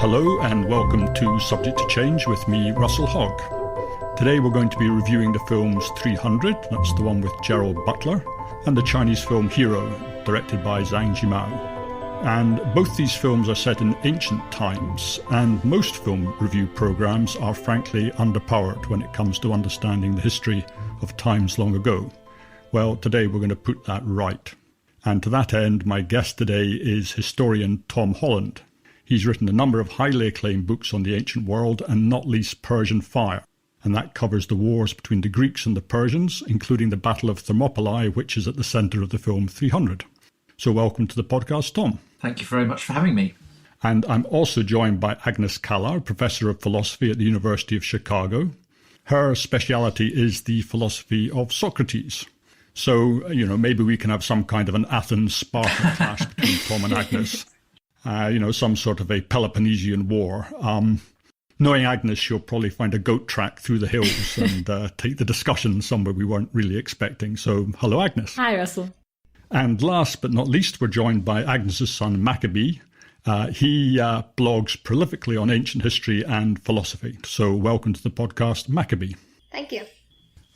Hello and welcome to Subject to Change with me, Russell Hogg. Today we're going to be reviewing the films 300, that's the one with Gerald Butler, and the Chinese film Hero, directed by Zhang Yimou. And both these films are set in ancient times, and most film review programs are frankly underpowered when it comes to understanding the history of times long ago. Well, today we're going to put that right. And to that end, my guest today is historian Tom Holland. He's written a number of highly acclaimed books on the ancient world, and not least Persian Fire. And that covers the wars between the Greeks and the Persians, including the Battle of Thermopylae, which is at the centre of the film 300. So welcome to the podcast, Tom. Thank you very much for having me. And I'm also joined by Agnes Callard, Professor of Philosophy at the University of Chicago. Her speciality is the philosophy of Socrates. So, maybe we can have some kind of an Athens-Sparta clash between Tom and Agnes. Some sort of a Peloponnesian war. Knowing Agnes, she'll probably find a goat track through the hills and take the discussion somewhere we weren't really expecting. So, hello, Agnes. Hi, Russell. And last but not least, we're joined by Agnes's son, Macabee. He blogs prolifically on ancient history and philosophy. So, welcome to the podcast, Macabee. Thank you.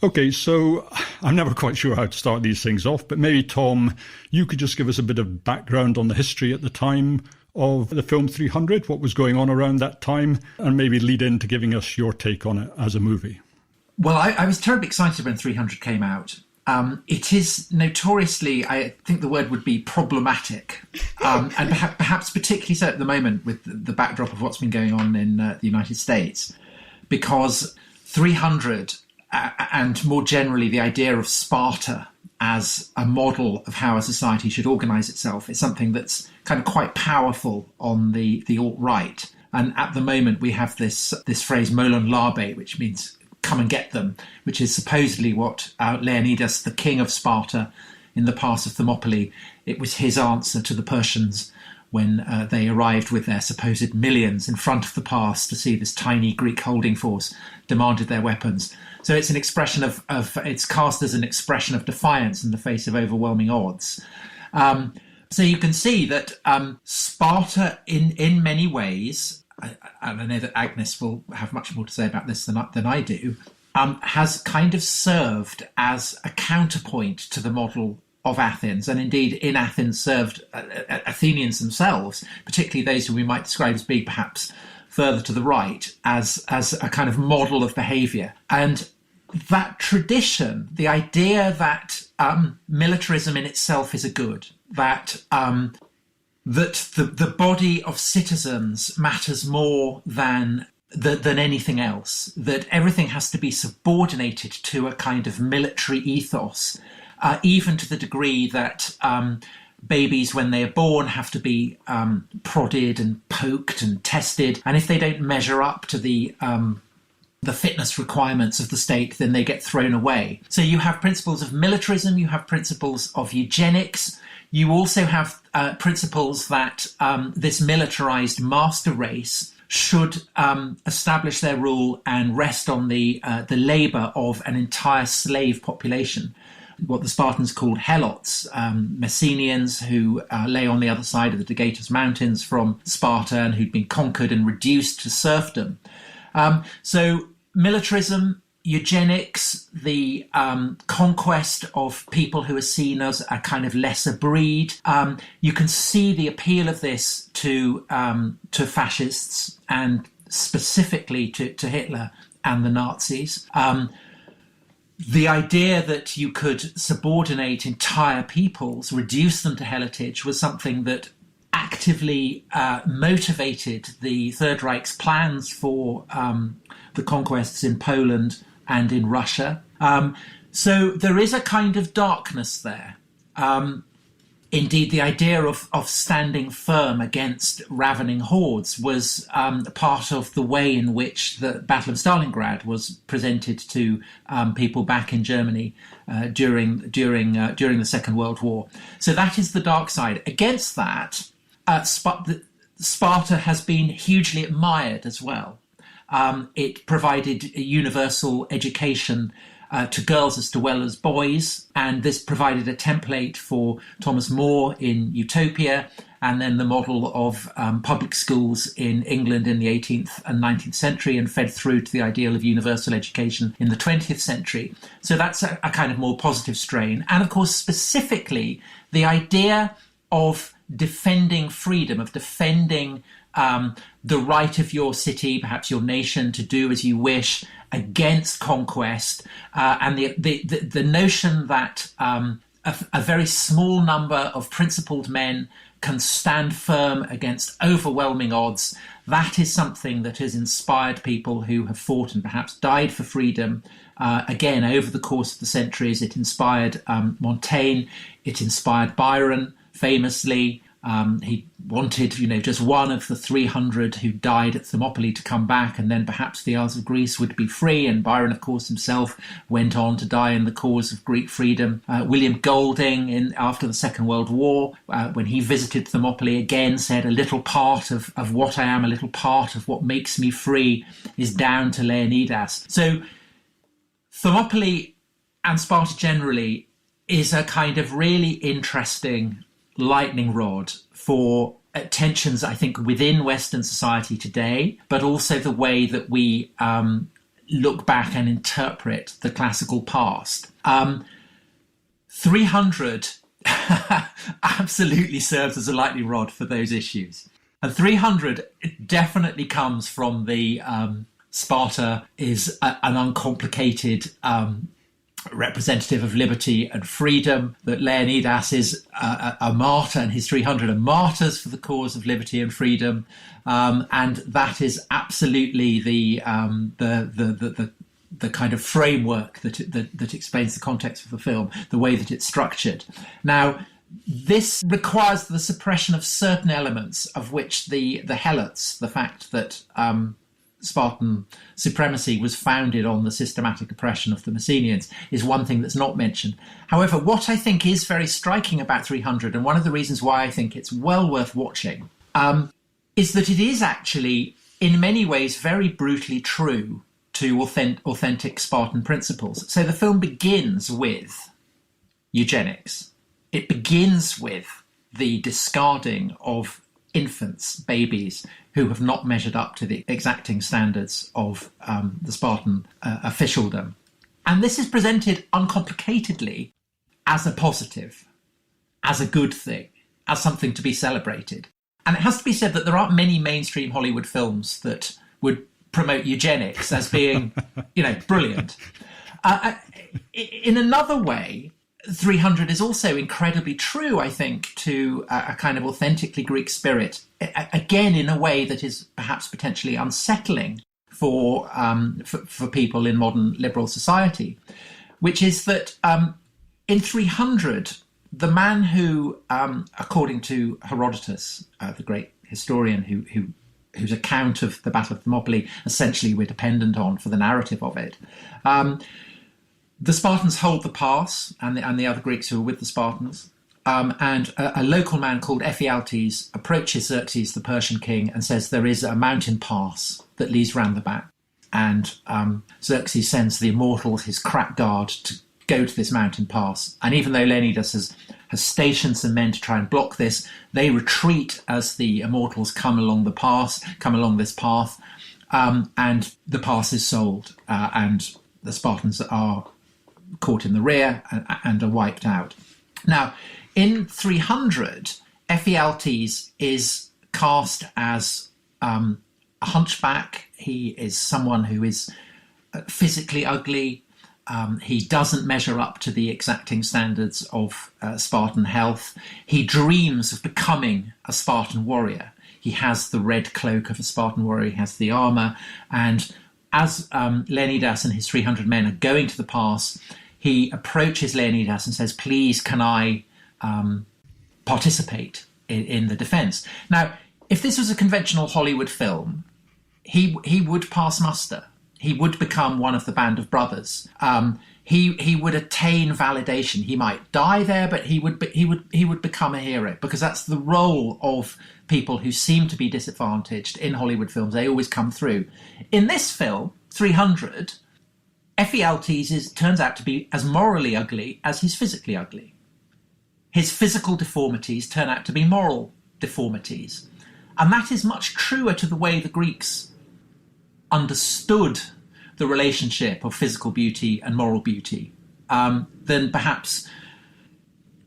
Okay, so I'm never quite sure how to start these things off, but maybe, Tom, you could just give us a bit of background on the history at the time of the film 300, what was going on around that time, and maybe lead into giving us your take on it as a movie. Well, I was terribly excited when 300 came out. It is notoriously, I think the word would be problematic, and perhaps particularly so at the moment with the backdrop of what's been going on in the United States, because 300... and more generally, the idea of Sparta as a model of how a society should organise itself is something that's kind of quite powerful on the alt-right. And at the moment, we have this phrase "molon labe," which means "come and get them," which is supposedly what Leonidas, the king of Sparta, in the pass of Thermopylae, it was his answer to the Persians when they arrived with their supposed millions in front of the pass to see this tiny Greek holding force, demanded their weapons. So it's an expression of it's cast as an expression of defiance in the face of overwhelming odds. So you can see that Sparta, in many ways, and I know that Agnes will have much more to say about this than I do, has kind of served as a counterpoint to the model of Athens, and indeed in Athens served Athenians themselves, particularly those who we might describe as being perhaps further to the right, as a kind of model of behaviour. And that tradition, the idea that militarism in itself is a good, that the body of citizens matters more than anything else, that everything has to be subordinated to a kind of military ethos, even to the degree that babies, when they are born, have to be prodded and poked and tested. And if they don't measure up to the fitness requirements of the state, then they get thrown away. So you have principles of militarism, you have principles of eugenics, you also have principles that this militarized master race should establish their rule and rest on the labor of an entire slave population, what the Spartans called helots, Messenians who lay on the other side of the Dagatos Mountains from Sparta and who'd been conquered and reduced to serfdom. So militarism, eugenics, the conquest of people who are seen as a kind of lesser breed. You can see the appeal of this to fascists and specifically to Hitler and the Nazis. The idea that you could subordinate entire peoples, reduce them to heritage, was something that actively motivated the Third Reich's plans for the conquests in Poland and in Russia. So there is a kind of darkness there. Indeed, the idea of standing firm against ravening hordes was part of the way in which the Battle of Stalingrad was presented to people back in Germany during the Second World War. So that is the dark side. Against that, Sparta has been hugely admired as well. It provided a universal education to girls as well as boys, and this provided a template for Thomas More in Utopia and then the model of public schools in England in the 18th and 19th century, and fed through to the ideal of universal education in the 20th century. So that's a kind of more positive strain. And of course, specifically, the idea of defending freedom, of defending the right of your city, perhaps your nation, to do as you wish against conquest, and the notion that a very small number of principled men can stand firm against overwhelming odds. That is something that has inspired people who have fought and perhaps died for freedom. Again, over the course of the centuries, it inspired Montaigne, it inspired Byron, famously. He wanted, just one of the 300 who died at Thermopylae to come back, and then perhaps the Isles of Greece would be free. And Byron, of course, himself went on to die in the cause of Greek freedom. William Golding, after the Second World War, when he visited Thermopylae, again said, a little part of what I am, a little part of what makes me free is down to Leonidas. So Thermopylae and Sparta generally is a kind of really interesting lightning rod for tensions, I think, within Western society today, but also the way that we look back and interpret the classical past. 300 absolutely serves as a lightning rod for those issues. And 300 definitely comes from the Sparta is an uncomplicated representative of liberty and freedom, that Leonidas is a martyr, and his 300 are martyrs for the cause of liberty and freedom, and that is absolutely the kind of framework that explains the context of the film, the way that it's structured. Now, this requires the suppression of certain elements, of which the Helots, the fact that Spartan supremacy was founded on the systematic oppression of the Messenians, is one thing that's not mentioned. However, what I think is very striking about 300, and one of the reasons why I think it's well worth watching, is that it is actually, in many ways, very brutally true to authentic Spartan principles. So the film begins with eugenics. It begins with the discarding of infants, babies, who have not measured up to the exacting standards of the Spartan officialdom. And this is presented uncomplicatedly as a positive, as a good thing, as something to be celebrated. And it has to be said that there aren't many mainstream Hollywood films that would promote eugenics as being, brilliant. In another way, 300 is also incredibly true, I think, to a kind of authentically Greek spirit, again, in a way that is perhaps potentially unsettling for people in modern liberal society, which is that in 300, the man who, according to Herodotus, the great historian whose account of the Battle of Thermopylae essentially we're dependent on for the narrative of it, the Spartans hold the pass, and the other Greeks who are with the Spartans. And a local man called Ephialtes approaches Xerxes, the Persian king, and says there is a mountain pass that leads round the back. And Xerxes sends the immortals, his crack guard, to go to this mountain pass. And even though Leonidas has stationed some men to try and block this, they retreat as the immortals come along this path, and the pass is sold, and the Spartans are caught in the rear and are wiped out. Now, in 300, Ephialtes is cast as a hunchback. He is someone who is physically ugly. He doesn't measure up to the exacting standards of Spartan health. He dreams of becoming a Spartan warrior. He has the red cloak of a Spartan warrior. He has the armour. And as Leonidas and his 300 men are going to the pass, he approaches Leonidas and says, please, can I participate in the defence? Now, if this was a conventional Hollywood film, he would pass muster. He would become one of the band of brothers. He would attain validation. He might die there, but he would become a hero, because that's the role of people who seem to be disadvantaged in Hollywood films. They always come through. In this film, 300, Ephialtes turns out to be as morally ugly as he's physically ugly. His physical deformities turn out to be moral deformities. And that is much truer to the way the Greeks understood the relationship of physical beauty and moral beauty than perhaps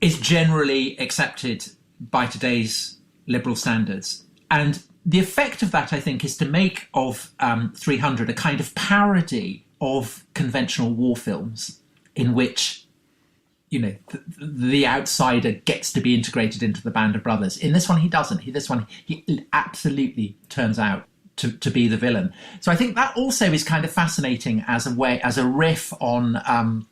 is generally accepted by today's liberal standards. And the effect of that, I think, is to make of 300 a kind of parody of conventional war films in which, you know, the outsider gets to be integrated into the band of brothers. In this one, he doesn't. He absolutely turns out to be the villain. So I think that also is kind of fascinating as a riff on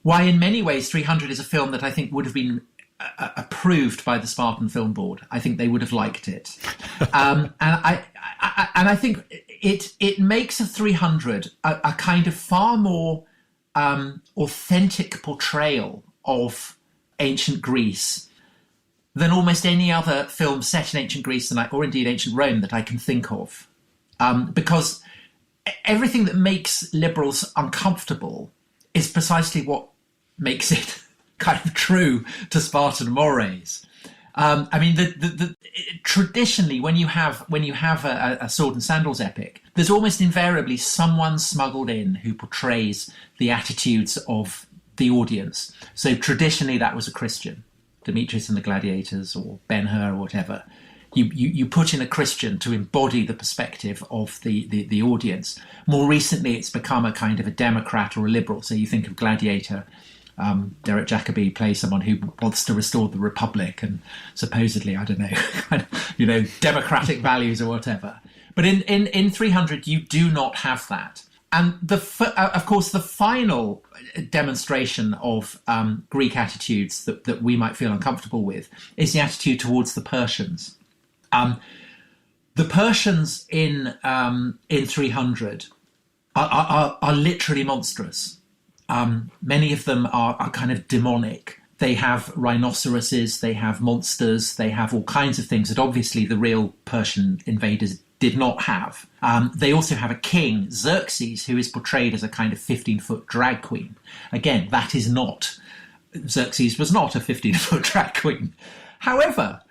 why, in many ways, 300 is a film that I think would have been approved by the Spartan Film Board. I think they would have liked it, and I think it makes of 300 a kind of far more authentic portrayal of ancient Greece than almost any other film set in ancient Greece or indeed ancient Rome that I can think of, because everything that makes liberals uncomfortable is precisely what makes it kind of true to Spartan mores. I mean, traditionally, when you have a sword and sandals epic, there's almost invariably someone smuggled in who portrays the attitudes of the audience. So traditionally, that was a Christian, Demetrius and the Gladiators, or Ben-Hur, or whatever. You put in a Christian to embody the perspective of the audience. More recently, it's become a kind of a Democrat or a liberal. So you think of Gladiator. Derek Jacobi plays someone who wants to restore the Republic and supposedly, I don't know, kind of, democratic values or whatever. But in 300, you do not have that. And of course, the final demonstration of Greek attitudes that we might feel uncomfortable with is the attitude towards the Persians. The Persians in 300 are literally monstrous. Many of them are kind of demonic. They have rhinoceroses, they have monsters, they have all kinds of things that obviously the real Persian invaders did not have. They also have a king, Xerxes, who is portrayed as a kind of 15-foot drag queen. Again, Xerxes was not a 15-foot drag queen. However,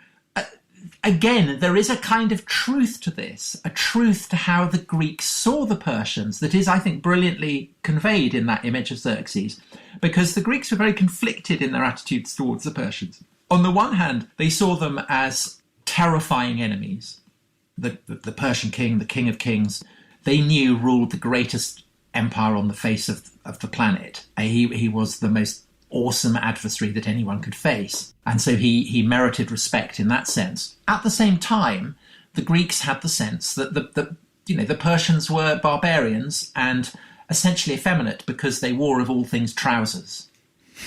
again, there is a kind of truth to this, a truth to how the Greeks saw the Persians that is, I think, brilliantly conveyed in that image of Xerxes, because the Greeks were very conflicted in their attitudes towards the Persians. On the one hand, they saw them as terrifying enemies. The Persian king, the king of kings, they knew ruled the greatest empire on the face of the planet. He was the most awesome adversary that anyone could face. And so he merited respect in that sense. At the same time, the Greeks had the sense that the Persians were barbarians and essentially effeminate because they wore, of all things, trousers.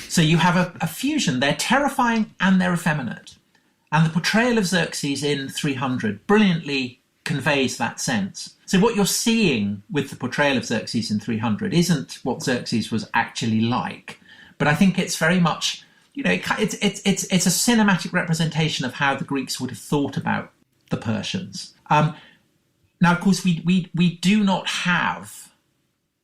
So you have a fusion. They're terrifying and they're effeminate. And the portrayal of Xerxes in 300 brilliantly conveys that sense. So what you're seeing with the portrayal of Xerxes in 300 isn't what Xerxes was actually like. But I think it's very much, it's a cinematic representation of how the Greeks would have thought about the Persians. Now, of course, we do not have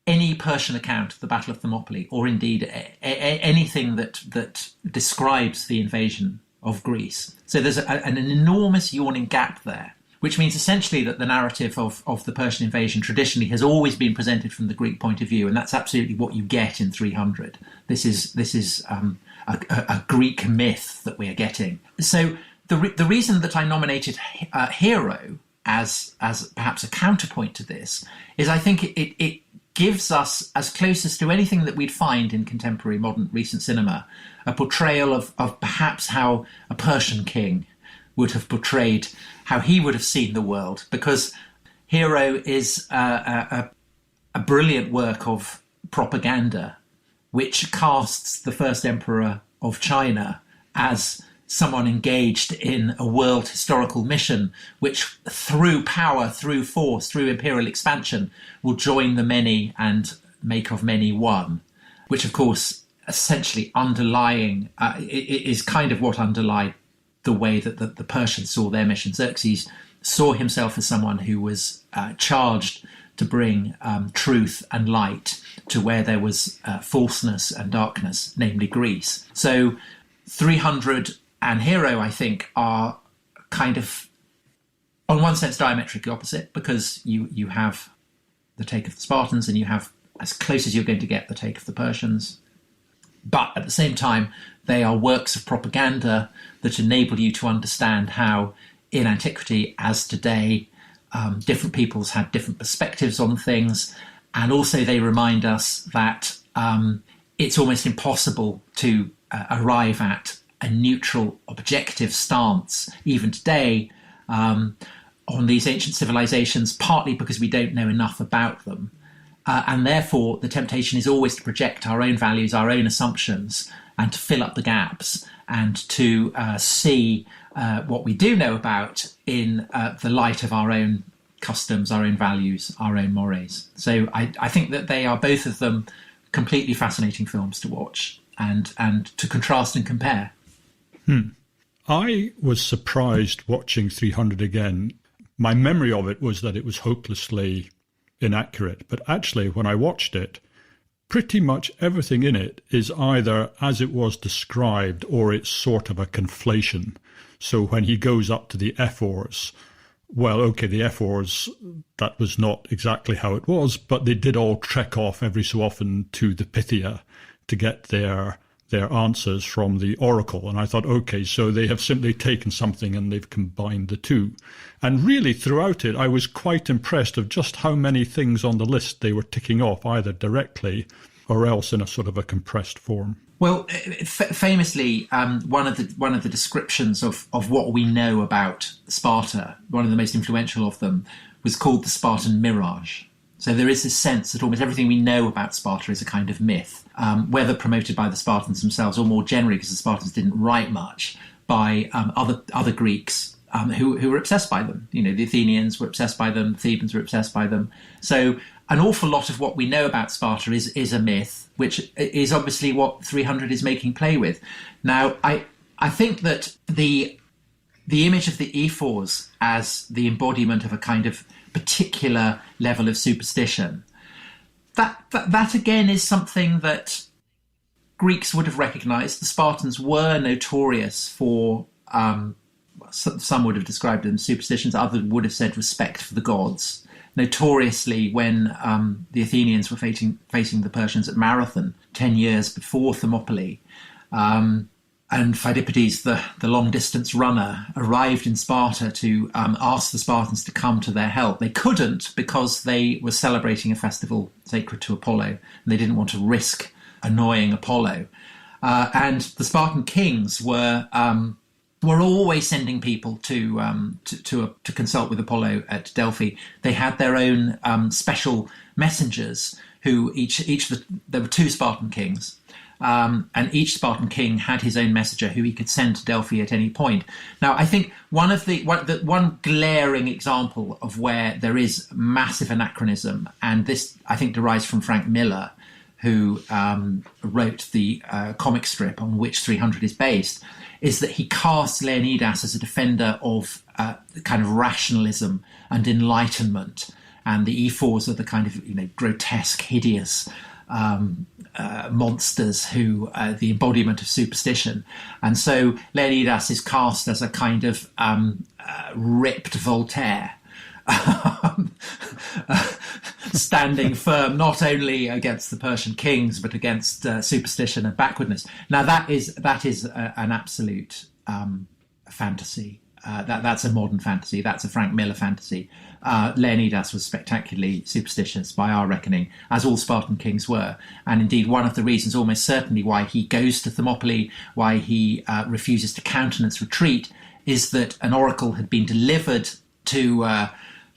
any Persian account of the Battle of Thermopylae, or indeed anything that describes the invasion of Greece. So there's an enormous yawning gap there, which means essentially that the narrative of the Persian invasion traditionally has always been presented from the Greek point of view, and that's absolutely what you get in 300. This is a Greek myth that we are getting. So the reason that I nominated Hero as perhaps a counterpoint to this is I think it gives us, as closest to anything that we'd find in contemporary modern recent cinema, a portrayal of perhaps how a Persian king would have portrayed how he would have seen the world, because Hero is a brilliant work of propaganda which casts the first emperor of China as someone engaged in a world historical mission which, through power, through force, through imperial expansion, will join the many and make of many one, which of course essentially underlying is kind of what underlied the way that the Persians saw their mission. Xerxes saw himself as someone who was charged to bring truth and light to where there was falseness and darkness, namely Greece. So 300 and Hero, I think, are kind of, on one sense, diametrically opposite, because you have the take of the Spartans and you have, as close as you're going to get, the take of the Persians. But at the same time, they are works of propaganda that enable you to understand how, in antiquity as today, different peoples had different perspectives on things. And also they remind us that it's almost impossible to arrive at a neutral, objective stance, even today, on these ancient civilizations, partly because we don't know enough about them. And therefore, the temptation is always to project our own values, our own assumptions, and to fill up the gaps, and to see what we do know about in the light of our own customs, our own values, our own mores. So I think that they are, both of them, completely fascinating films to watch and to contrast and compare. I was surprised watching 300 again. My memory of it was that it was hopelessly inaccurate, but actually when I watched it, pretty much everything in it is either as it was described or it's sort of a conflation. So when he goes up to the Ephors, well, okay, the Ephors, that was not exactly how it was, but they did all trek off every so often to the Pythia to get their answers from the oracle. And I thought, okay, so they have simply taken something and they've combined the two. And really throughout it, I was quite impressed of just how many things on the list they were ticking off, either directly or else in a sort of a compressed form. Well, famously, one of the descriptions of what we know about Sparta, one of the most influential of them, was called the Spartan mirage. So there is this sense that almost everything we know about Sparta is a kind of myth, whether promoted by the Spartans themselves or more generally, because the Spartans didn't write much, by other Greeks who were obsessed by them. You know, the Athenians were obsessed by them, the Thebans were obsessed by them. So an awful lot of what we know about Sparta is a myth, which is obviously what 300 is making play with. Now, I think that the image of the ephors as the embodiment of a kind of particular level of superstition, that again is something that Greeks would have recognised. The Spartans were notorious for, some would have described them as superstitions, others would have said respect for the gods. Notoriously, when the Athenians were facing the Persians at Marathon 10 years before Thermopylae, and Phidippides, the long-distance runner, arrived in Sparta to ask the Spartans to come to their help. They couldn't because they were celebrating a festival sacred to Apollo, and they didn't want to risk annoying Apollo. And the Spartan kings were always sending people to consult with Apollo at Delphi. They had their own special messengers who there were two Spartan kings. And each Spartan king had his own messenger who he could send to Delphi at any point. Now, I think one glaring example of where there is massive anachronism, and this I think derives from Frank Miller, who wrote the comic strip on which 300 is based, is that he casts Leonidas as a defender of kind of rationalism and enlightenment, and the ephors are the kind of grotesque, hideous monsters who the embodiment of superstition. And so Leonidas is cast as a kind of ripped Voltaire, standing firm not only against the Persian kings but against superstition and backwardness. Now that is an absolute fantasy. That's a modern fantasy. That's a Frank Miller fantasy. Leonidas was spectacularly superstitious by our reckoning, as all Spartan kings were. And indeed, one of the reasons, almost certainly, why he goes to Thermopylae, why he refuses to countenance retreat, is that an oracle had been delivered to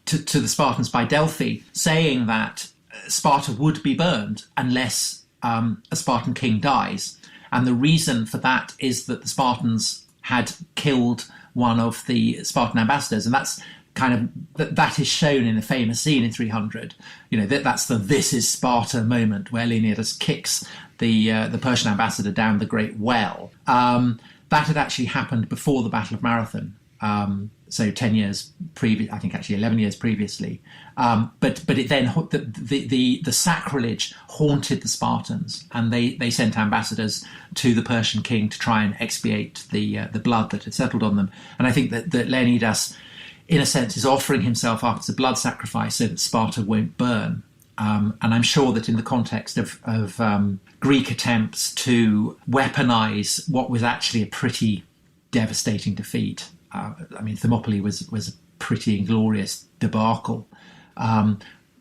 the Spartans by Delphi, saying that Sparta would be burned unless a Spartan king dies. And the reason for that is that the Spartans had killed one of the Spartan ambassadors, and that's kind of that is shown in a famous scene in 300. That's the "this is Sparta" moment where Leonidas kicks the Persian ambassador down the great well. That had actually happened before the Battle of Marathon. So 10 years previous, I think actually 11 years previously. But it then, the sacrilege haunted the Spartans, and they sent ambassadors to the Persian king to try and expiate the blood that had settled on them. And I think that Leonidas, in a sense, is offering himself up as a blood sacrifice so that Sparta won't burn. And I'm sure that in the context of Greek attempts to weaponize what was actually a pretty devastating defeat, Thermopylae was a pretty inglorious debacle.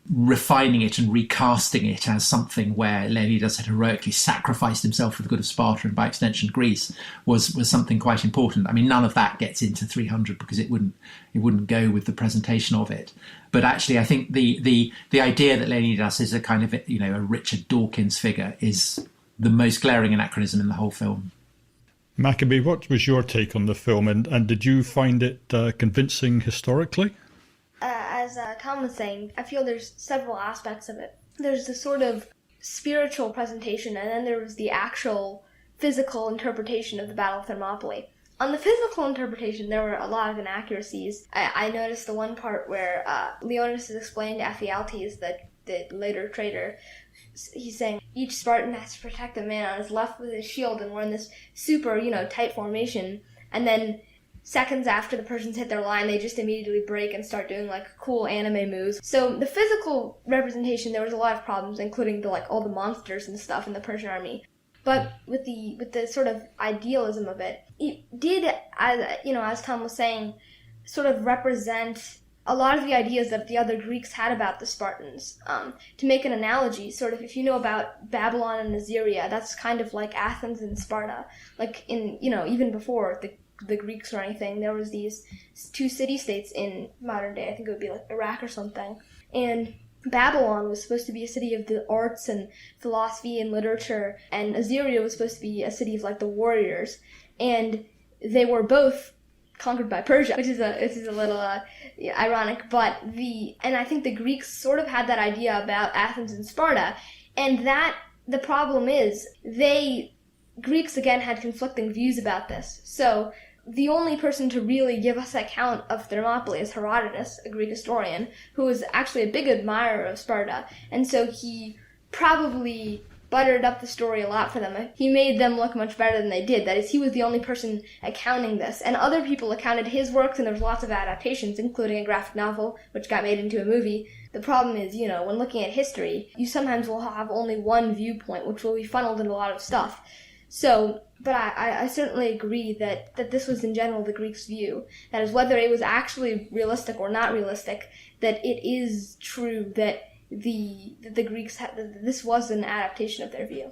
Refining it and recasting it as something where Leonidas had heroically sacrificed himself for the good of Sparta and by extension Greece was something quite important. I mean, none of that gets into 300 because it wouldn't go with the presentation of it. But actually, I think the idea that Leonidas is a kind of a Richard Dawkins figure is the most glaring anachronism in the whole film. Macabee, what was your take on the film, and did you find it convincing historically? As Tom was saying, I feel there's several aspects of it. There's the sort of spiritual presentation, and then there was the actual physical interpretation of the Battle of Thermopylae. On the physical interpretation, there were a lot of inaccuracies. I noticed the one part where Leonidas is explaining to Ephialtes, the later traitor, he's saying each Spartan has to protect a man on his left with his shield, and we're in this super, tight formation. And then seconds after the Persians hit their line, they just immediately break and start doing cool anime moves. So the physical representation, there was a lot of problems, including all the monsters and stuff in the Persian army. But with the sort of idealism of it, it did, as Tom was saying, sort of represent a lot of the ideas that the other Greeks had about the Spartans. To make an analogy, sort of, if you know about Babylon and Assyria, that's kind of like Athens and Sparta. Even before the Greeks or anything, there was these two city-states in modern day. I think it would be Iraq or something. And Babylon was supposed to be a city of the arts and philosophy and literature, and Assyria was supposed to be a city of the warriors. And they were both conquered by Persia, which is a little ironic. And I think the Greeks sort of had that idea about Athens and Sparta, and that the problem is Greeks again had conflicting views about this. So the only person to really give us an account of Thermopylae is Herodotus, a Greek historian, who was actually a big admirer of Sparta, and so he probably buttered up the story a lot for them. He made them look much better than they did. That is, he was the only person accounting this, and other people accounted his works, and there was lots of adaptations, including a graphic novel, which got made into a movie. The problem is, when looking at history, you sometimes will have only one viewpoint, which will be funneled into a lot of stuff. So, but I certainly agree that this was in general the Greeks' view. That is, whether it was actually realistic or not realistic, that it is true that the Greeks this was an adaptation of their view.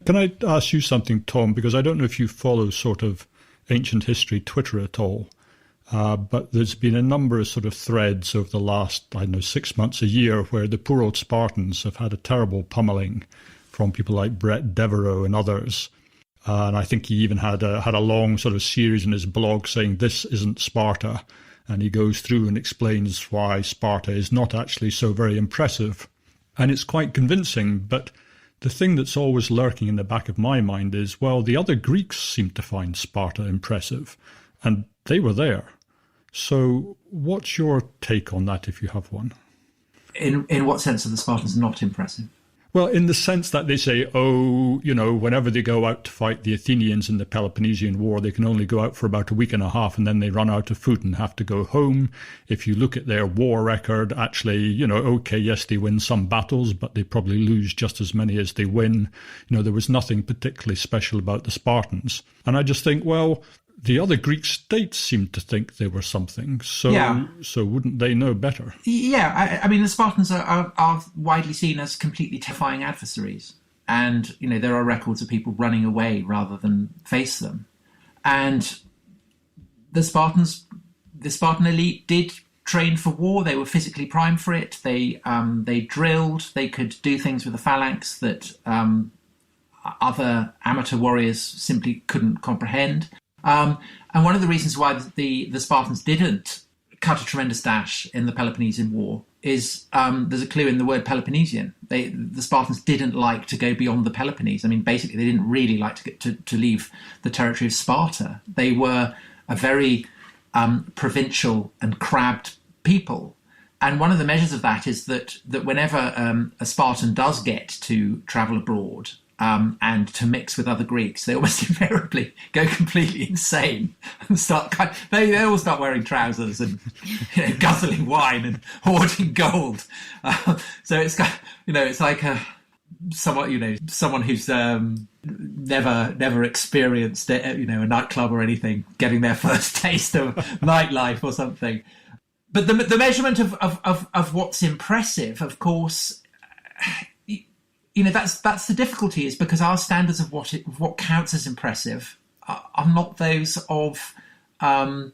Can I ask you something, Tom? Because I don't know if you follow sort of ancient history Twitter at all, but there's been a number of sort of threads over the last, 6 months, a year, where the poor old Spartans have had a terrible pummeling from people like Brett Devereaux and others. And I think he even had a long sort of series in his blog saying this isn't Sparta. And he goes through and explains why Sparta is not actually so very impressive. And it's quite convincing. But the thing that's always lurking in the back of my mind is, well, the other Greeks seem to find Sparta impressive. And they were there. So what's your take on that, if you have one? In what sense are the Spartans not impressive? Well, in the sense that they say, whenever they go out to fight the Athenians in the Peloponnesian War, they can only go out for about a week and a half and then they run out of food and have to go home. If you look at their war record, actually, yes, they win some battles, but they probably lose just as many as they win. There was nothing particularly special about the Spartans. And I just think, well, the other Greek states seemed to think they were something, so wouldn't they know better? Yeah, I mean, the Spartans are widely seen as completely terrifying adversaries. And, there are records of people running away rather than face them. And the Spartan elite did train for war. They were physically primed for it. They drilled. They could do things with the phalanx that other amateur warriors simply couldn't comprehend. And one of the reasons why the Spartans didn't cut a tremendous dash in the Peloponnesian War is there's a clue in the word Peloponnesian. The Spartans didn't like to go beyond the Peloponnese. I mean, basically, they didn't really like to leave the territory of Sparta. They were a very provincial and crabbed people. And one of the measures of that is that whenever a Spartan does get to travel abroad and to mix with other Greeks, they almost invariably go completely insane and they all start wearing trousers and guzzling wine and hoarding gold. So it's it's like someone who's never experienced a nightclub or anything, getting their first taste of nightlife or something. But the measurement of what's impressive, of course, that's the difficulty, is because our standards of what counts as impressive are not those of a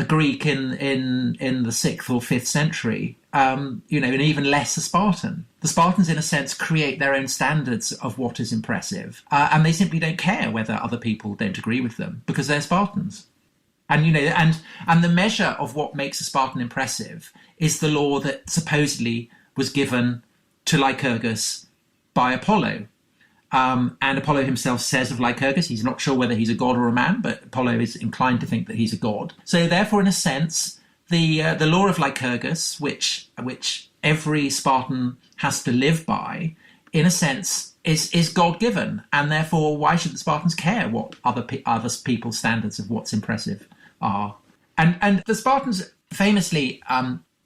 Greek in the 6th or 5th century, and even less a Spartan. The Spartans, in a sense, create their own standards of what is impressive, and they simply don't care whether other people don't agree with them, because they're Spartans. And and the measure of what makes a Spartan impressive is the law that supposedly was given to Lycurgus by Apollo. And Apollo himself says of Lycurgus, he's not sure whether he's a god or a man, but Apollo is inclined to think that he's a god. So therefore, in a sense, the law of Lycurgus, which every Spartan has to live by, in a sense, is God-given. And therefore, why should the Spartans care what other people's standards of what's impressive are? And the Spartans famously,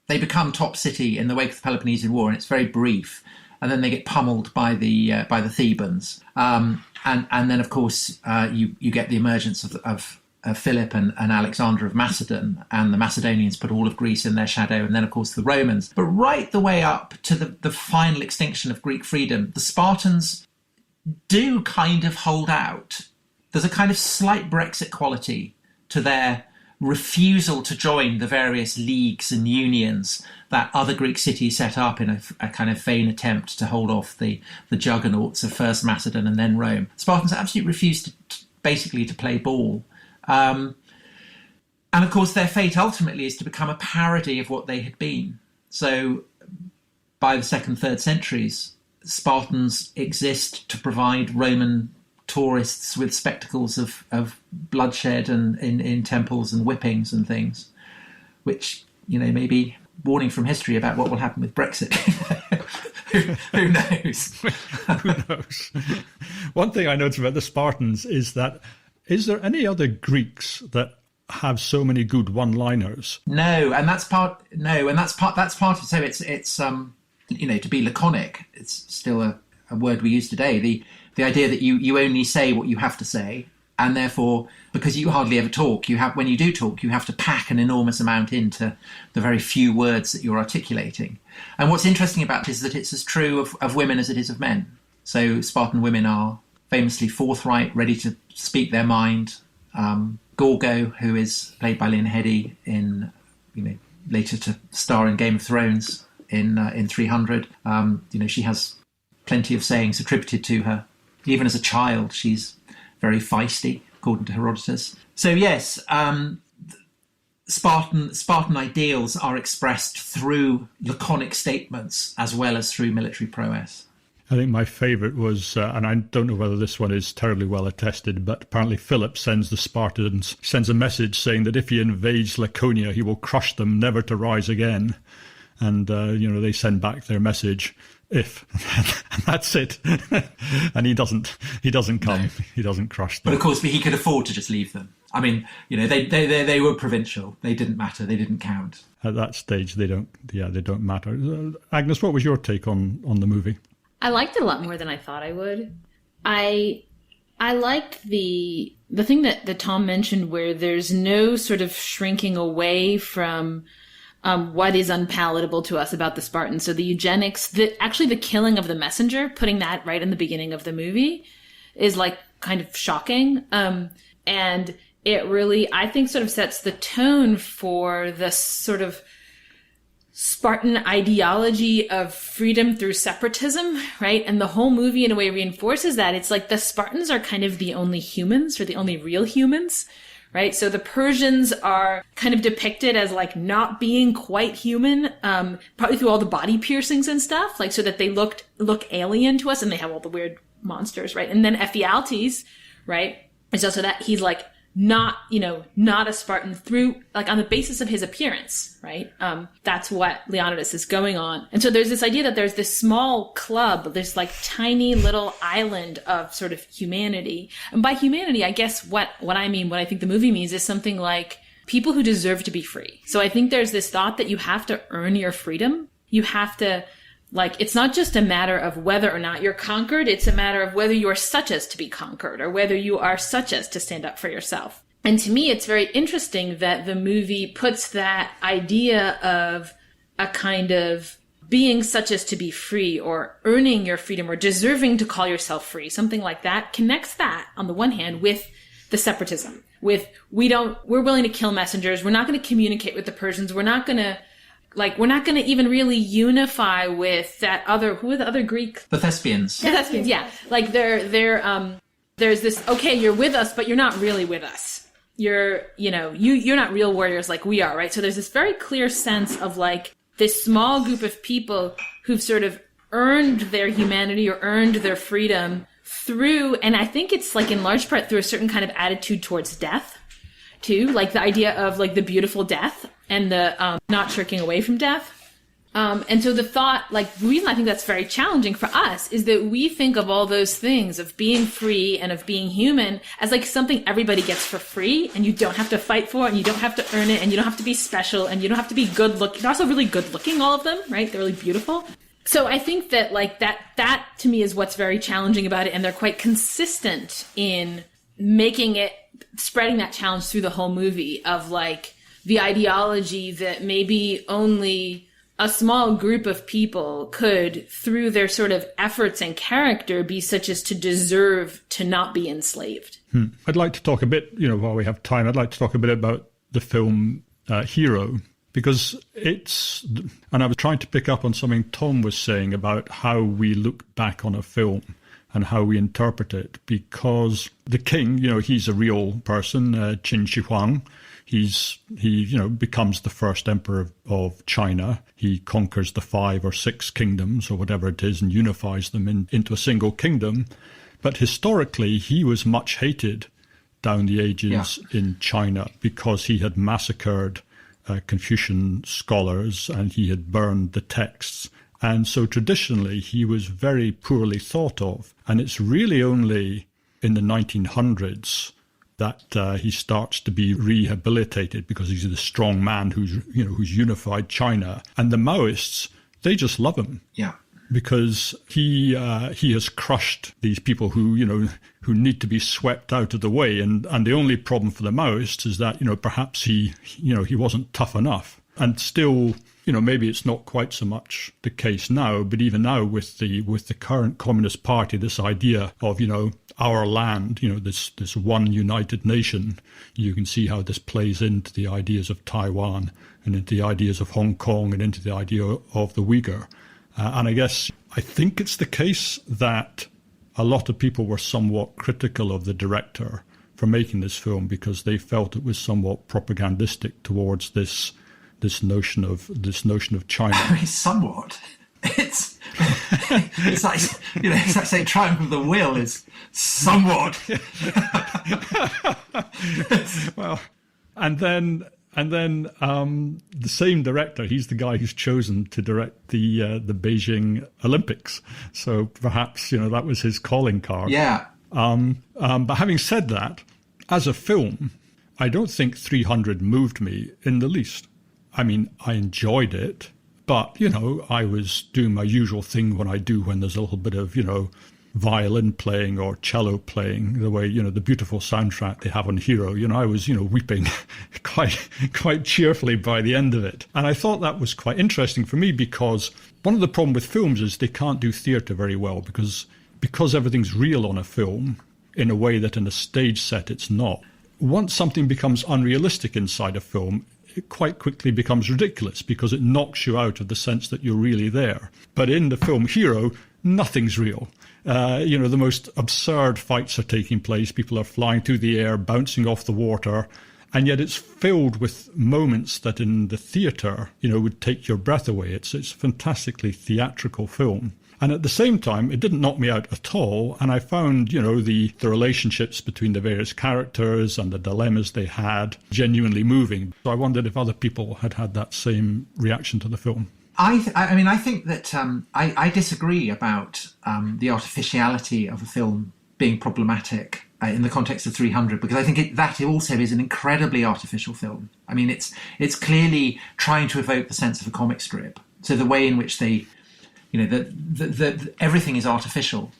they become top city in the wake of the Peloponnesian War, and it's very brief. And then they get pummeled by the Thebans, and then of course you get the emergence of Philip and Alexander of Macedon, and the Macedonians put all of Greece in their shadow, and then of course the Romans. But right the way up to the final extinction of Greek freedom, the Spartans do kind of hold out. There's a kind of slight Brexit quality to their refusal to join the various leagues and unions that other Greek cities set up in a kind of vain attempt to hold off the juggernauts of first Macedon and then Rome. Spartans absolutely refused basically to play ball. And of course their fate ultimately is to become a parody of what they had been. So by the 2nd, 3rd centuries, Spartans exist to provide Roman tourists with spectacles of bloodshed and in temples and whippings and things, which, maybe warning from history about what will happen with Brexit. Who knows? Who knows? One thing I noticed about the Spartans is there any other Greeks that have so many good one-liners? No, and that's part of so it's to be laconic. It's still a word we use today. The idea that you only say what you have to say, and therefore, because you hardly ever talk, when you do talk, you have to pack an enormous amount into the very few words that you're articulating. And what's interesting about it is that it's as true of women as it is of men. So Spartan women are famously forthright, ready to speak their mind. Gorgo, who is played by Lynn Headey in, later to star in Game of Thrones in 300. She has plenty of sayings attributed to her. Even as a child, she's very feisty, according to Herodotus. So yes, Spartan ideals are expressed through laconic statements as well as through military prowess. I think my favourite was, and I don't know whether this one is terribly well attested, but apparently Philip sends a message saying that if he invades Laconia, he will crush them, never to rise again. And, they send back their message, if, and that's it. And he doesn't come, no. He doesn't crush them. But of course, he could afford to just leave them. I mean, they were provincial. They didn't matter. They didn't count. At that stage, they don't matter. Agnes, what was your take on the movie? I liked it a lot more than I thought I would. I liked the thing that Tom mentioned, where there's no sort of shrinking away from what is unpalatable to us about the Spartans. So the eugenics, actually the killing of the messenger, putting that right in the beginning of the movie is like kind of shocking. And it really, I think, sort of sets the tone for the sort of Spartan ideology of freedom through separatism, right? And the whole movie in a way reinforces that. It's like the Spartans are kind of the only humans, or the only real humans, right? So the Persians are kind of depicted as like not being quite human, probably through all the body piercings and stuff, like so that they look alien to us, and they have all the weird monsters, right? And then Ephialtes, right, is also that he's like not a Spartan through, like, on the basis of his appearance, right? That's what Leonidas is going on. And so there's this idea that there's this small club, this like tiny little island of sort of humanity. And by humanity, I guess what I think the movie means is something like people who deserve to be free. So I think there's this thought that you have to earn your freedom. You have to, like, it's not just a matter of whether or not you're conquered. It's a matter of whether you are such as to be conquered or whether you are such as to stand up for yourself. And to me, it's very interesting that the movie puts that idea of a kind of being such as to be free or earning your freedom or deserving to call yourself free, something like that, connects that on the one hand with the separatism, with we're willing to kill messengers. We're not going to communicate with the Persians. We're not going to even really unify with that other, who are the other Greek? The Thespians. The Thespians, yeah. Like there's this, okay, you're with us, but you're not really with us. You're not real warriors like we are, right? So there's this very clear sense of like this small group of people who've sort of earned their humanity or earned their freedom through, and I think it's like in large part through a certain kind of attitude towards death, too, like the idea of like the beautiful death and the not shirking away from death. And so the thought, like the reason I think that's very challenging for us is that we think of all those things of being free and of being human as like something everybody gets for free, and you don't have to fight for it, and you don't have to earn it, and you don't have to be special, and you don't have to be good looking. They're also really good looking, all of them, right? They're really beautiful. So I think that like that to me is what's very challenging about it, and they're quite consistent in spreading that challenge through the whole movie of like the ideology that maybe only a small group of people could, through their sort of efforts and character, be such as to deserve to not be enslaved. I'd like to talk a bit, while we have time, I'd like to talk a bit about the film Hero, because and I was trying to pick up on something Tom was saying about how we look back on a film and how we interpret it, because the king, he's a real person, Qin Shi Huang. He becomes the first emperor of China. He conquers the 5 or 6 kingdoms or whatever it is and unifies them into a single kingdom. But historically, he was much hated down the ages in China because he had massacred Confucian scholars and he had burned the texts. And so traditionally, he was very poorly thought of. And it's really only in the 1900s that he starts to be rehabilitated because he's the strong man who's unified China. And the Maoists, they just love him. Yeah. Because he has crushed these people who need to be swept out of the way. And the only problem for the Maoists is that, perhaps he wasn't tough enough. And still, maybe it's not quite so much the case now, but even now with the current Communist Party, this idea of, our land, this one united nation, you can see how this plays into the ideas of Taiwan and into the ideas of Hong Kong and into the idea of the Uyghur. And I think it's the case that a lot of people were somewhat critical of the director for making this film because they felt it was somewhat propagandistic towards this notion of China. I mean, somewhat. It's like it's like saying Triumph of the Will is somewhat. Well, and then the same director, he's the guy who's chosen to direct the Beijing Olympics. So perhaps that was his calling card. Yeah. But having said that, as a film, I don't think 300 moved me in the least. I mean, I enjoyed it, but, I was doing my usual thing when there's a little bit of, violin playing or cello playing, the way, the beautiful soundtrack they have on Hero. I was, weeping quite cheerfully by the end of it. And I thought that was quite interesting for me because one of the problems with films is they can't do theatre very well because everything's real on a film in a way that in a stage set it's not. Once something becomes unrealistic inside a film, it quite quickly becomes ridiculous because it knocks you out of the sense that you're really there. But in the film Hero, nothing's real. The most absurd fights are taking place. People are flying through the air, bouncing off the water. And yet it's filled with moments that in the theatre, would take your breath away. It's a fantastically theatrical film. And at the same time, it didn't knock me out at all. And I found, the relationships between the various characters and the dilemmas they had genuinely moving. So I wondered if other people had had that same reaction to the film. I think that I disagree about the artificiality of a film being problematic in the context of 300, because I think that also is an incredibly artificial film. I mean, it's clearly trying to evoke the sense of a comic strip. So the way in which they, everything is artificial.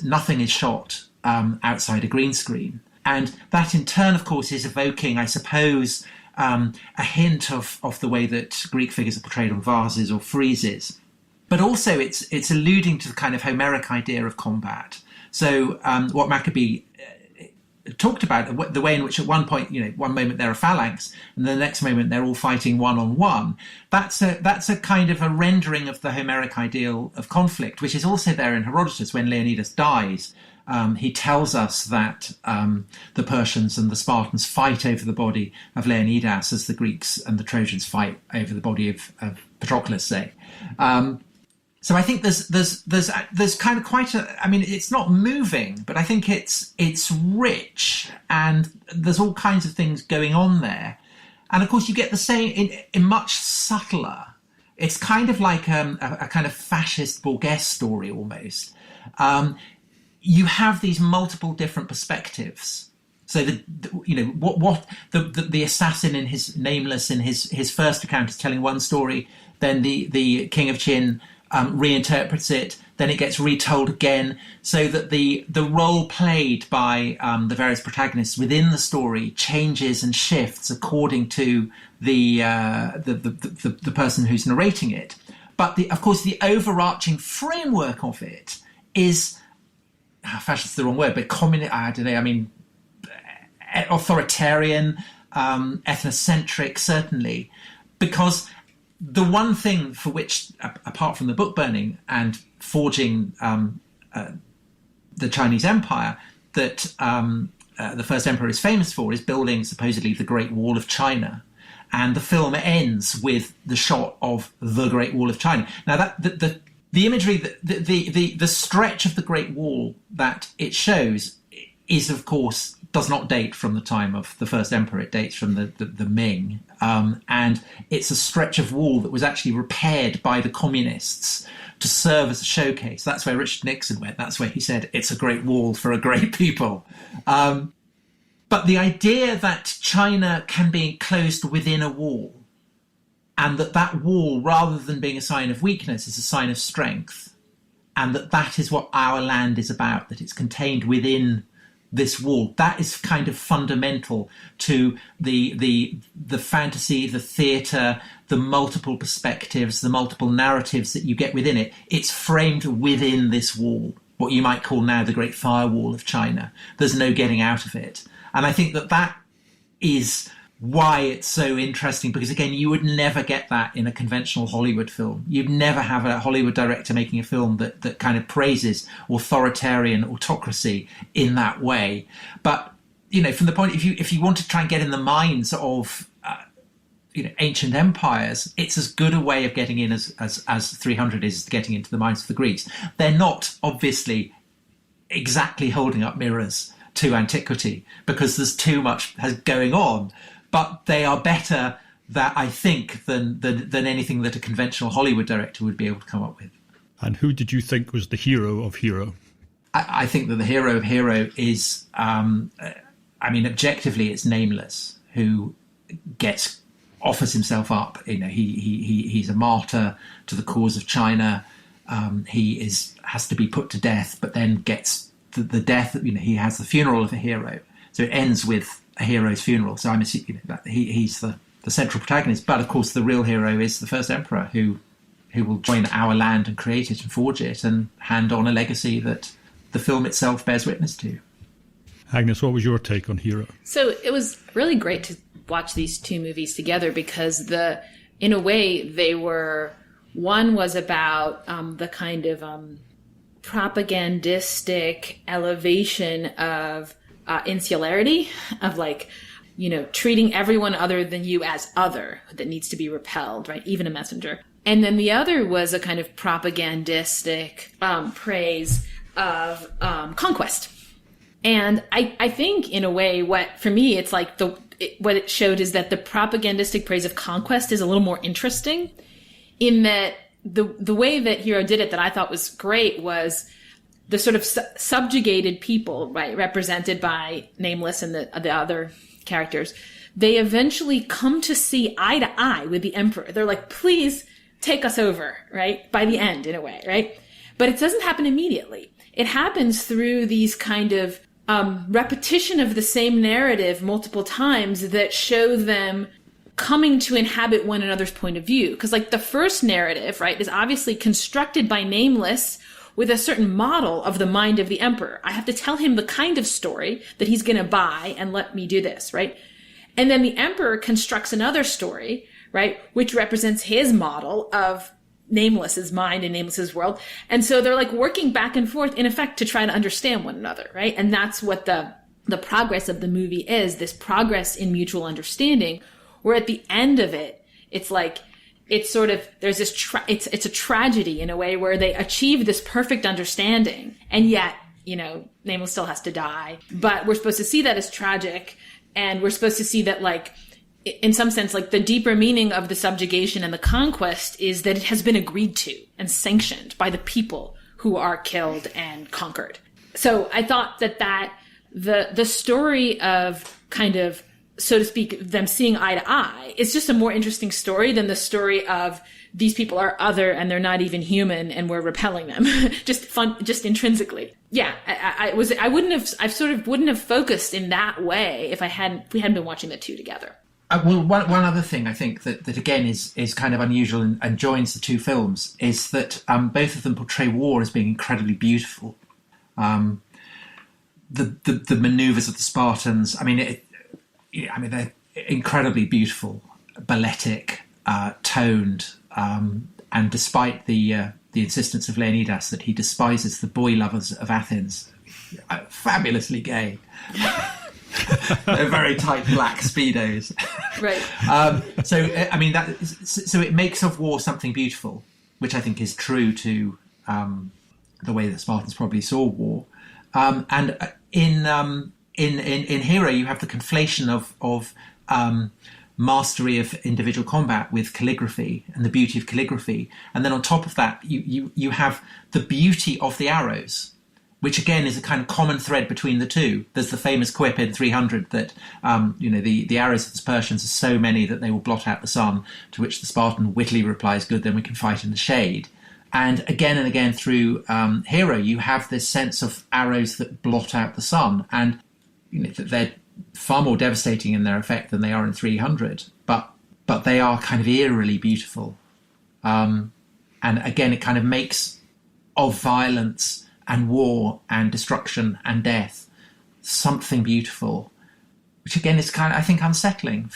Nothing is shot outside a green screen, and that in turn, of course, is evoking, I suppose, a hint of the way that Greek figures are portrayed on vases or friezes, but also it's alluding to the kind of Homeric idea of combat. So what Macabee talked about, the way in which at one point, one moment they're a phalanx and the next moment they're all fighting one-on-one, that's a kind of a rendering of the Homeric ideal of conflict, which is also there in Herodotus. When Leonidas dies, he tells us that the Persians and the Spartans fight over the body of Leonidas as the Greeks and the Trojans fight over the body of Patroclus, say. So I think there's kind of quite a, I mean, it's not moving, but I think it's rich, and there's all kinds of things going on there. And of course you get the same in much subtler. It's kind of like a kind of fascist Borges story almost. You have these multiple different perspectives. So the assassin in his Nameless in his first account is telling one story, then the King of Chin reinterprets it, then it gets retold again, so that the role played by the various protagonists within the story changes and shifts according to the person who's narrating it. But of course the overarching framework of it is, fascist is the wrong word, but authoritarian, ethnocentric, certainly, because the one thing for which, apart from the book burning and forging the Chinese Empire, that the first emperor is famous for, is building supposedly the Great Wall of China. And the film ends with the shot of the Great Wall of China. Now, that the imagery, the stretch of the Great Wall that it shows is, of course, does not date from the time of the first emperor. It dates from the Ming. And it's a stretch of wall that was actually repaired by the communists to serve as a showcase. That's where Richard Nixon went. That's where he said, it's a great wall for a great people. But the idea that China can be enclosed within a wall, and that wall, rather than being a sign of weakness, is a sign of strength, and that is what our land is about, that it's contained within this wall, that is kind of fundamental to the fantasy, the theatre, the multiple perspectives, the multiple narratives that you get within it. It's framed within this wall, what you might call now the Great Firewall of China. There's no getting out of it. And I think that is why it's so interesting, because again, you would never get that in a conventional Hollywood film. You'd never have a Hollywood director making a film that kind of praises authoritarian autocracy in that way. But, from the point, if you want to try and get in the minds of ancient empires, it's as good a way of getting in as 300 is getting into the minds of the Greeks. They're not obviously exactly holding up mirrors to antiquity, because there's too much going on. But they are better, I think, than anything that a conventional Hollywood director would be able to come up with. And who did you think was the hero of Hero? I think that the hero of Hero is, objectively, it's Nameless, who offers himself up. He's a martyr to the cause of China. He has to be put to death, but then gets the death. He has the funeral of a hero, so it ends with a hero's funeral. So I'm assuming that he's the central protagonist. But of course, the real hero is the first emperor, who will join our land and create it and forge it and hand on a legacy that the film itself bears witness to. Agnes, what was your take on Hero? So it was really great to watch these two movies together, because in a way, one was about the kind of propagandistic elevation of insularity, of treating everyone other than you as other, that needs to be repelled, right? Even a messenger. And then the other was a kind of propagandistic praise of conquest. And I think, in a way, for me, it's like what it showed is that the propagandistic praise of conquest is a little more interesting, in that the way that Hero did it that I thought was great was the sort of subjugated people, right, represented by Nameless and the other characters. They eventually come to see eye to eye with the Emperor. They're like, please take us over, right? By the end, in a way, right? But it doesn't happen immediately. It happens through these kind of repetition of the same narrative multiple times that show them coming to inhabit one another's point of view. Because like the first narrative, right, is obviously constructed by Nameless with a certain model of the mind of the Emperor. I have to tell him the kind of story that he's going to buy and let me do this, right? And then the Emperor constructs another story, right, which represents his model of Nameless's mind and Nameless's world. And so they're like working back and forth, in effect, to try to understand one another, right? And that's what the progress of the movie is, this progress in mutual understanding, where at the end of it, it's like, it's sort of, there's this, it's a tragedy in a way where they achieve this perfect understanding. And yet, Nameless still has to die. But we're supposed to see that as tragic. And we're supposed to see that, like, in some sense, like the deeper meaning of the subjugation and the conquest is that it has been agreed to and sanctioned by the people who are killed and conquered. So I thought that the story of kind of, so to speak, them seeing eye to eye is just a more interesting story than the story of these people are other and they're not even human and we're repelling them just intrinsically. Yeah, I wouldn't have focused in that way if we hadn't been watching the two together. Well, one other thing I think that again is kind of unusual and joins the two films is that both of them portray war as being incredibly beautiful. The maneuvers of the Spartans, they're incredibly beautiful, balletic, toned, and despite the insistence of Leonidas that he despises the boy lovers of Athens, fabulously gay. They're very tight black speedos, right? So it makes of war something beautiful, which I think is true to the way that Spartans probably saw war. And in Hero, you have the conflation of mastery of individual combat with calligraphy and the beauty of calligraphy, and then on top of that, you have the beauty of the arrows, which again is a kind of common thread between the two. There's the famous quip in 300 that the arrows of the Persians are so many that they will blot out the sun, to which the Spartan wittily replies, "Good, then we can fight in the shade." And again through Hero, you have this sense of arrows that blot out the sun, and they're far more devastating in their effect than they are in 300, but they are kind of eerily beautiful. And again, it kind of makes of violence and war and destruction and death something beautiful, which again is kind of, I think, unsettling.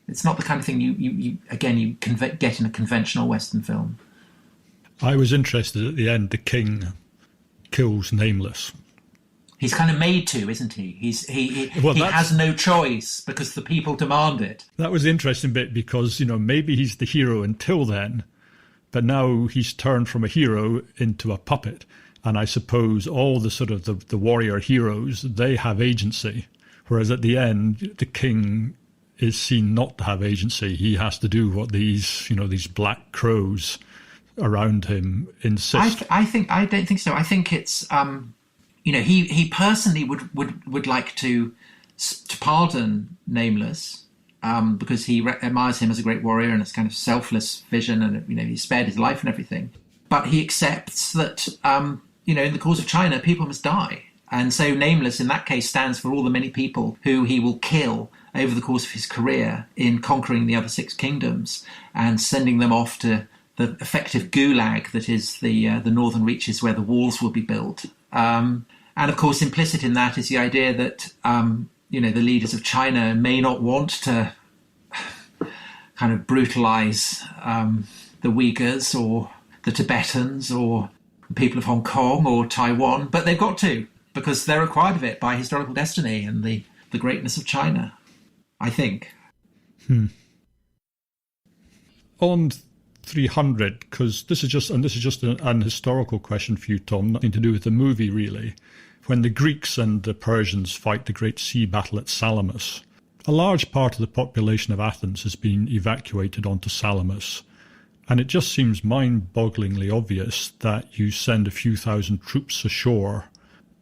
It's not the kind of thing you get in a conventional Western film. I was interested at the end, the king kills Nameless. He's kind of made to, isn't he? He has no choice because the people demand it. That was the interesting bit because, maybe he's the hero until then, but now he's turned from a hero into a puppet. And I suppose all the sort of the warrior heroes, they have agency. Whereas at the end, the king is seen not to have agency. He has to do what these black crows around him insist. I don't think so. I think it's, he personally would like to pardon Nameless because he admires him as a great warrior and his kind of selfless vision, and he spared his life and everything. But he accepts that in the cause of China, people must die, and so Nameless in that case stands for all the many people who he will kill over the course of his career in conquering the other 6 kingdoms and sending them off to the effective gulag that is the northern reaches where the walls will be built. And of course, implicit in that is the idea that, the leaders of China may not want to kind of brutalize the Uyghurs or the Tibetans or the people of Hong Kong or Taiwan, but they've got to, because they're required of it by historical destiny and the greatness of China, I think. On 300, because this is just an historical question for you, Tom, nothing to do with the movie, really. When the Greeks and the Persians fight the great sea battle at Salamis, a large part of the population of Athens has been evacuated onto Salamis. And it just seems mind-bogglingly obvious that you send a few thousand troops ashore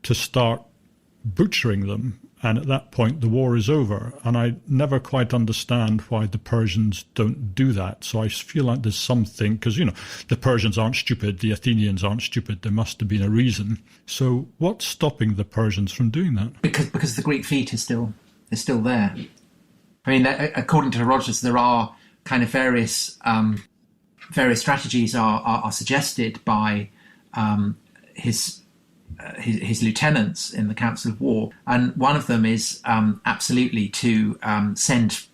to start butchering them. And at that point, the war is over. And I never quite understand why the Persians don't do that. So I feel like there's something, because, the Persians aren't stupid, the Athenians aren't stupid. There must have been a reason. So what's stopping the Persians from doing that? Because the Greek fleet is still there. I mean, according to Herodotus, there are kind of various strategies are suggested by his lieutenants in the Council of War, and one of them is absolutely to send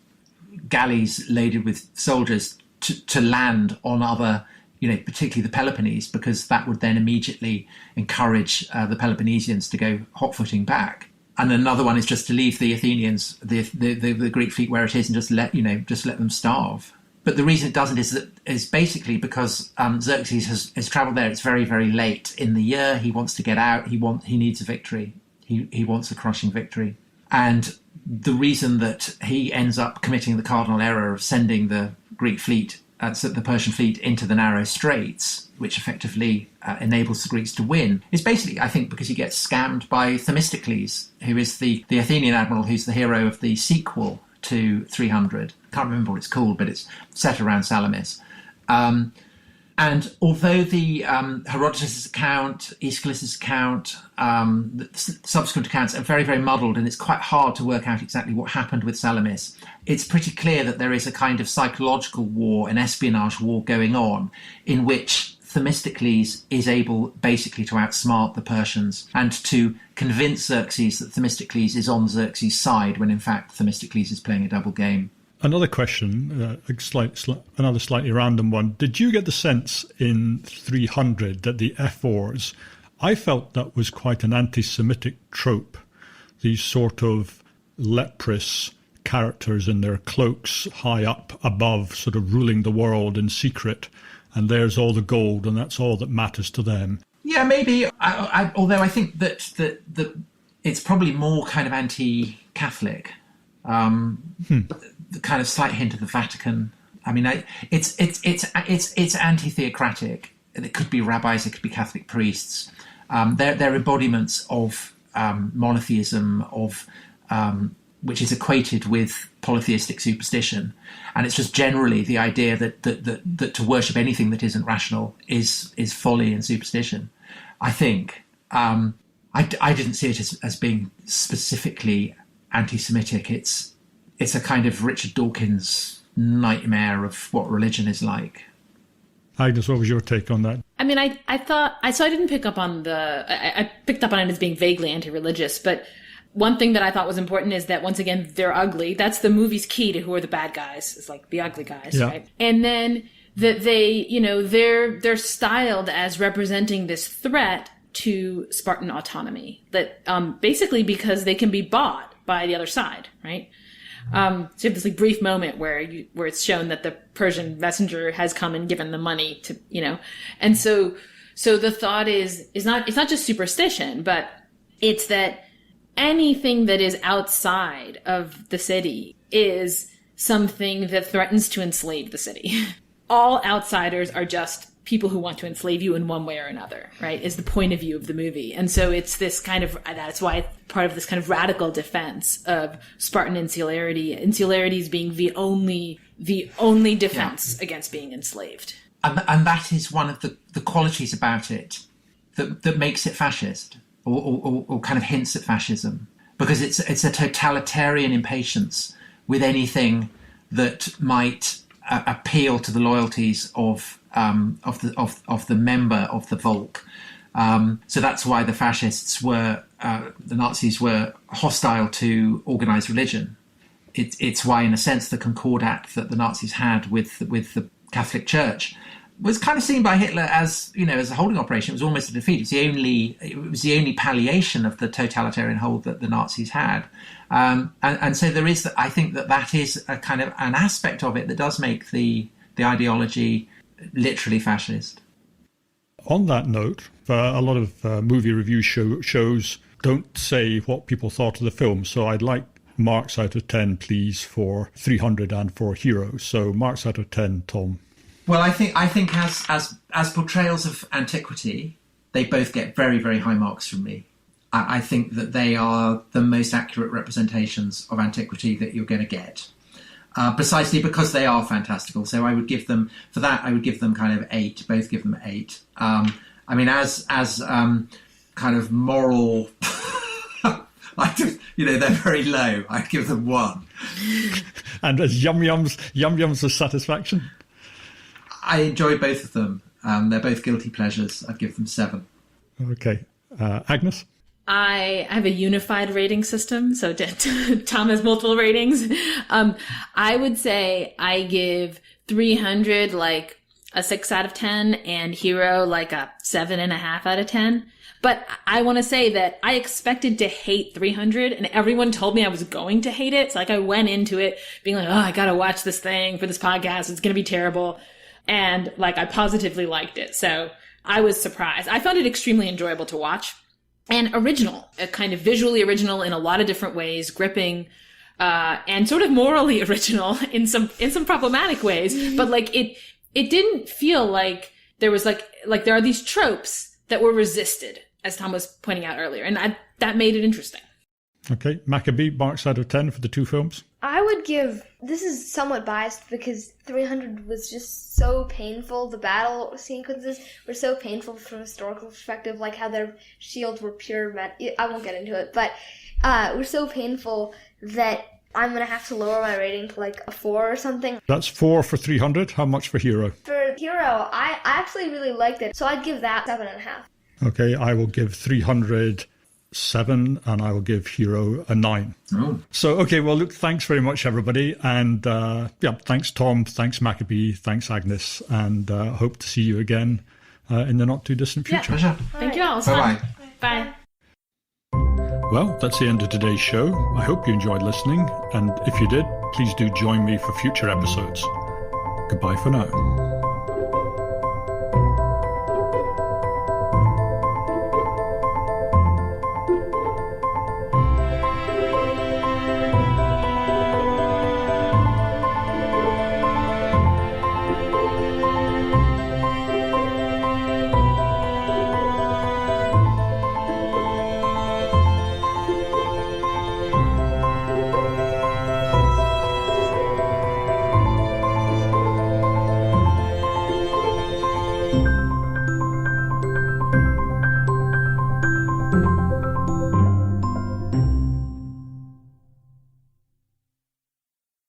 galleys loaded with soldiers to land on other, particularly the Peloponnese, because that would then immediately encourage the Peloponnesians to go hot-footing back. And another one is just to leave the Athenians, the Greek fleet where it is, and just let them starve. But the reason it doesn't is basically because Xerxes has travelled there. It's very, very late in the year. He wants to get out. He needs a victory. He wants a crushing victory. And the reason that he ends up committing the cardinal error of sending the Greek fleet, the Persian fleet, into the narrow straits, which effectively enables the Greeks to win, is basically, I think, because he gets scammed by Themistocles, who is the Athenian admiral who's the hero of the sequel to 300. Can't remember what it's called, but it's set around Salamis. And although the Herodotus' account, Aeschylus' account, the subsequent accounts are very, very muddled, and it's quite hard to work out exactly what happened with Salamis, it's pretty clear that there is a kind of psychological war, an espionage war going on, in which Themistocles is able basically to outsmart the Persians and to convince Xerxes that Themistocles is on Xerxes' side, when in fact Themistocles is playing a double game. Another question, another slightly random one. Did you get the sense in 300 that the ephors, I felt that was quite an anti-Semitic trope, these sort of leprous characters in their cloaks high up above, sort of ruling the world in secret, and there's all the gold, and that's all that matters to them. Yeah, maybe. Although I think that it's probably more kind of anti-Catholic. The kind of slight hint of the Vatican. I mean, it's anti-theocratic. It could be rabbis, it could be Catholic priests. They're embodiments of monotheism, which is equated with polytheistic superstition, and it's just generally the idea that to worship anything that isn't rational is folly and superstition. I think I didn't see it as being specifically anti-Semitic. It's a kind of Richard Dawkins nightmare of what religion is like. Agnes, what was your take on that? I mean, I didn't pick up on I picked up on it as being vaguely anti-religious, but one thing that I thought was important is that, once again, they're ugly. That's the movie's key to who are the bad guys. It's like the ugly guys, yeah. Right? And then that they're styled as representing this threat to Spartan autonomy. That basically because they can be bought by the other side, right? So you have this brief moment where it's shown that the Persian messenger has come and given the money to, and so the thought is not just superstition, but it's that anything that is outside of the city is something that threatens to enslave the city. All outsiders are just people who want to enslave you in one way or another, right, is the point of view of the movie. And so it's this kind of, that's why it's part of this kind of radical defense of Spartan insularity, insularities being the only defense against being enslaved. And that is one of the qualities about it that makes it fascist, or kind of hints at fascism, because it's a totalitarian impatience with anything that might appeal to the loyalties of the member of the Volk. So that's why the fascists the Nazis were hostile to organised religion. It's why, in a sense, the Concordat that the Nazis had with the Catholic Church was kind of seen by Hitler as a holding operation. It was almost a defeat. It was the only palliation of the totalitarian hold that the Nazis had. And so there is, I think that is a kind of an aspect of it that does make the ideology literally fascist. On that note, a lot of movie review shows don't say what people thought of the film, so I'd like marks out of 10, please, for 300 and for Hero. So marks out of 10, Tom. Well, I think as portrayals of antiquity, they both get very, very high marks from me. I think that they are the most accurate representations of antiquity that you're going to get, precisely because they are fantastical. So I would give them, for that, I would give them kind of 8, both give them 8. I mean, as kind of moral, they're very low. I'd give them 1. And as yum-yums of satisfaction? I enjoy both of them. They're both guilty pleasures. I'd give them 7. Okay. Agnes? I have a unified rating system, so Tom has multiple ratings. I would say I give 300 like a 6 out of 10 and Hero like a 7.5 out of 10. But I want to say that I expected to hate 300 and everyone told me I was going to hate it. So like I went into it being like, oh, I got to watch this thing for this podcast. It's going to be terrible. And like I positively liked it. So I was surprised. I found it extremely enjoyable to watch. And original, kind of visually original in a lot of different ways, gripping, and sort of morally original in some problematic ways. But like it didn't feel like there was like there are these tropes that were resisted, as Tom was pointing out earlier. And that made it interesting. Okay. Macabee, marks out of 10 for the 2 films? I would give, this is somewhat biased because 300 was just so painful. The battle sequences were so painful from a historical perspective, like how their shields were pure I won't get into it, but it was so painful that I'm going to have to lower my rating to like a 4 or something. That's 4 for 300. How much for Hero? For Hero, I actually really liked it, so I'd give that 7.5. Okay, I will give 300 7, and I will give Hero a 9. Oh. So, okay, well, look, thanks very much, everybody. And thanks, Tom. Thanks, Macabee. Thanks, Agnes. And hope to see you again in the not too distant future. Pleasure. Thank you all. Bye-bye. Bye. Well, that's the end of today's show. I hope you enjoyed listening. And if you did, please do join me for future episodes. Goodbye for now.